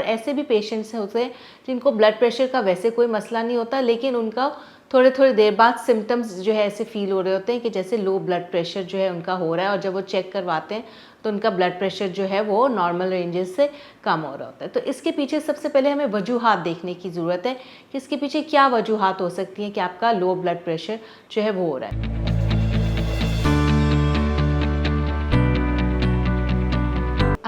ऐसे भी पेशेंट्स होते हैं जिनको ब्लड प्रेशर का वैसे कोई मसला नहीं होता, लेकिन उनका थोड़े थोड़ी देर बाद सिम्टम्स जो है ऐसे फील हो रहे होते हैं कि जैसे लो ब्लड प्रेशर जो है उनका हो रहा है, और जब वो चेक करवाते हैं तो उनका ब्लड प्रेशर जो है वो नॉर्मल रेंजेस से कम हो रहा होता है। तो इसके पीछे सबसे पहले हमें वजूहात देखने की ज़रूरत है कि इसके पीछे क्या वजूहात हो सकती हैं कि आपका लो ब्लड प्रेशर जो है वो हो रहा है।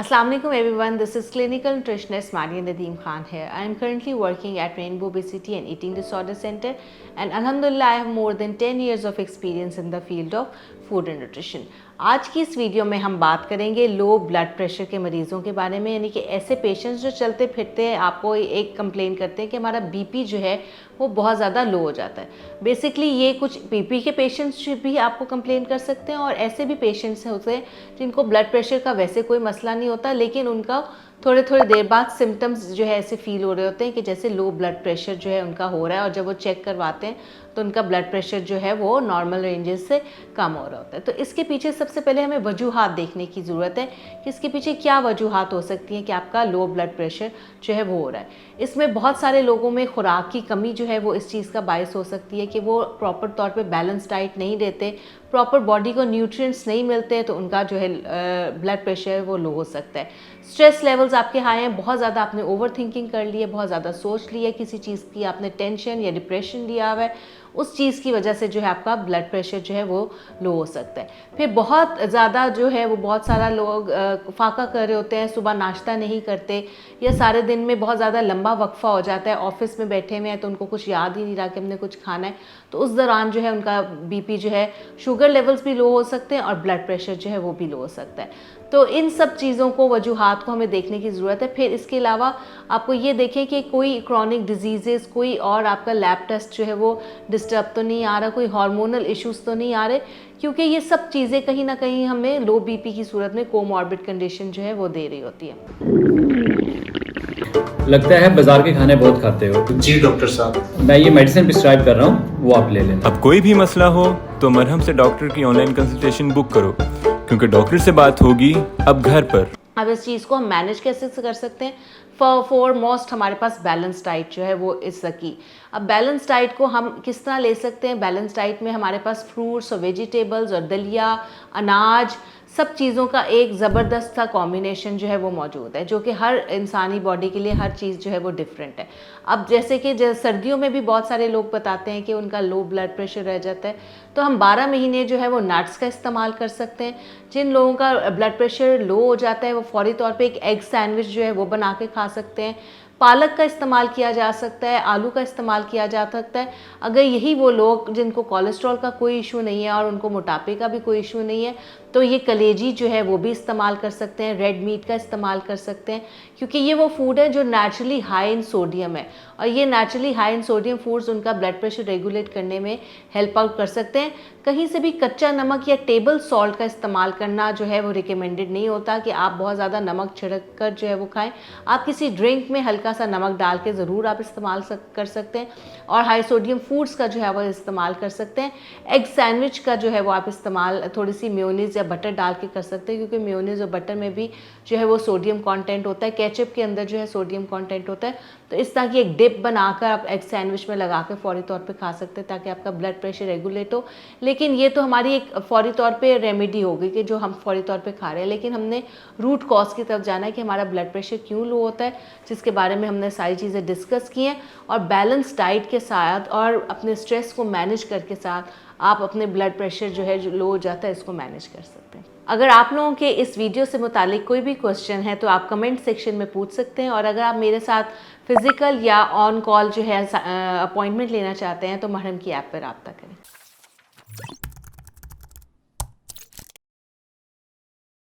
Assalamu alaikum everyone, this is clinical nutritionist Mariam Nadeem Khan here. I am currently working at Rainbow Obesity and Eating Disorder Center, and alhamdulillah I have more than 10 years of experience in the field of food and nutrition. आज की इस video में हम बात करेंगे low blood pressure के मरीज़ों के बारे में, यानी कि ऐसे पेशेंट्स जो चलते फिरते हैं आपको एक कंप्लेन करते हैं कि हमारा बीपी जो है वो बहुत ज़्यादा लो हो जाता है। बेसिकली ये कुछ बीपी के पेशेंट्स भी आपको कंप्लेन कर सकते हैं, और ऐसे भी पेशेंट्स होते हैं जिनको ब्लड प्रेशर का वैसे कोई मसला नहीं होता, लेकिन उनका थोड़े थोड़ी देर बाद सिम्टम्स जो है ऐसे फील हो रहे होते हैं कि जैसे लो ब्लड प्रेशर जो है उनका हो रहा है, और जब वो चेक करवाते हैं तो उनका ब्लड प्रेशर जो है वो नॉर्मल रेंजेस से कम हो रहा होता है। तो इसके पीछे सबसे पहले हमें वजूहात देखने की ज़रूरत है कि इसके पीछे क्या वजूहात हो सकती हैं कि आपका लो ब्लड प्रेशर जो है वो हो रहा है। इसमें बहुत सारे लोगों में खुराक की कमी जो है वो इस चीज़ का बायस हो सकती है कि वो प्रॉपर तौर पे बैलेंस डाइट नहीं लेते, प्रॉपर बॉडी को न्यूट्रिएंट्स नहीं मिलते हैं, तो उनका जो है ब्लड प्रेशर है वो लो हो सकता है। स्ट्रेस लेवल्स आपके हाई हैं, बहुत ज़्यादा आपने ओवर थिंकिंग कर ली है, बहुत ज़्यादा सोच लिया किसी चीज़ की, आपने टेंशन या डिप्रेशन लिया हुआ है, उस चीज़ की वजह से जो है आपका ब्लड प्रेशर जो है वो लो हो सकता है। फिर बहुत ज़्यादा जो है वो बहुत सारा लोग फाका कर रहे होते हैं, सुबह नाश्ता नहीं करते, या सारे दिन में बहुत ज़्यादा लंबा वक्फा हो जाता है, ऑफिस में बैठे हुए हैं तो उनको कुछ याद ही नहीं रहा कि हमने कुछ खाना है, तो उस दौरान जो है उनका बीपी जो है, शुगर लेवल्स भी लो हो सकते हैं और ब्लड प्रेशर जो है वो भी लो हो सकता है। तो इन सब चीज़ों को, वजूहात को हमें देखने की ज़रूरत है। फिर इसके अलावा आपको ये देखें कि कोई क्रॉनिक डिजीज़ेस, कोई और आपका लैब टेस्ट जो है वो डिस्टर्ब तो नहीं आ रहा, कोई हार्मोनल इश्यूज़ तो नहीं आ रहे, क्योंकि ये सब चीज़ें कहीं ना कहीं हमें लो बीपी की सूरत में कोमॉर्बिड कंडीशन जो है वो दे रही होती है। लगता है बाजार के खाने बहुत खाते हो। जी डॉक्टर साहब, मैं ये मेडिसिन प्रिस्क्राइब कर रहा हूँ, वो आप ले लेना। अब कोई भी मसला हो तो मरहम से डॉक्टर की ऑनलाइन कंसल्टेशन बुक करो, क्योंकि डॉक्टर से बात होगी अब घर पर। अब इस चीज़ को हम मैनेज कैसे कर सकते हैं? फॉर मोस्ट हमारे पास बैलेंस डाइट जो है वो इस की। अब बैलेंस डाइट को हम किस तरह ले सकते हैं? बैलेंस डाइट में हमारे पास फ्रूट्स और वेजिटेबल्स और दलिया, अनाज, सब चीज़ों का एक ज़बरदस्त सा कॉम्बिनेशन जो है वो मौजूद है, जो कि हर इंसानी बॉडी के लिए हर चीज़ जो है वो डिफरेंट है। अब जैसे कि सर्दियों में भी बहुत सारे लोग बताते हैं कि उनका लो ब्लड प्रेशर रह जाता है, तो हम 12 महीने जो है वो नट्स का इस्तेमाल कर सकते हैं। जिन लोगों का ब्लड प्रेशर लो हो जाता है वो फौरी तौर पे एक एग सैंडविच जो है वो बना के खा सकते हैं। पालक का इस्तेमाल किया जा सकता है, आलू का इस्तेमाल किया जा सकता है। अगर यही वो लोग जिनको कोलेस्ट्रॉल का कोई इशू नहीं है और उनको मोटापे का भी कोई इशू नहीं है, तो ये कलेजी जो है वो भी इस्तेमाल कर सकते हैं, रेड मीट का इस्तेमाल कर सकते हैं, क्योंकि ये वो फूड है जो नेचुरली हाई इन सोडियम है, और ये naturally high in sodium foods उनका ब्लड प्रेशर रेगुलेट करने में हेल्प आउट कर सकते हैं। कहीं से भी कच्चा नमक या टेबल सॉल्ट का इस्तेमाल करना जो है वो रिकमेंडेड नहीं होता कि आप बहुत ज़्यादा नमक छिड़क कर जो है वो खाएं। आप किसी ड्रिंक में हल्का सा नमक डाल के ज़रूर आप इस्तेमाल कर सकते हैं, और हाई सोडियम फूड्स का जो है वो इस्तेमाल कर सकते हैं। एग सैंडविच का जो है वो आप इस्तेमाल थोड़ी सी मेयोनीज़ या बटर डाल के कर सकते हैं, क्योंकि मेयोनीज़ और बटर में भी जो है वो सोडियम कंटेंट होता है, केचप के अंदर जो है सोडियम कंटेंट होता है। तो इस तरह की एक डिप बनाकर आप एग सैंडविच में लगा के फौरी तौर पे खा सकते हैं ताकि आपका ब्लड प्रेशर रेगुलेट हो। लेकिन ये तो हमारी एक फौरी तौर पे रेमेडी हो गई कि जो हम फौरी तौर पे खा रहे हैं, लेकिन हमने रूट कॉज की तरफ जाना है कि हमारा ब्लड प्रेशर क्यों लो होता है, जिसके बारे में हमने सारी चीज़ें डिस्कस की हैं। और बैलेंस डाइट के साथ और अपने स्ट्रेस को मैनेज करके साथ आप अपने ब्लड प्रेशर जो है जो लो हो जाता है इसको मैनेज कर सकते हैं। अगर आप लोगों के इस वीडियो से मुतालिक कोई भी क्वेश्चन है तो आप कमेंट सेक्शन में पूछ सकते हैं, और अगर आप मेरे साथ फिज़िकल या ऑन कॉल जो है अपॉइंटमेंट लेना चाहते हैं तो मरहम की ऐप पर रब्ता करें।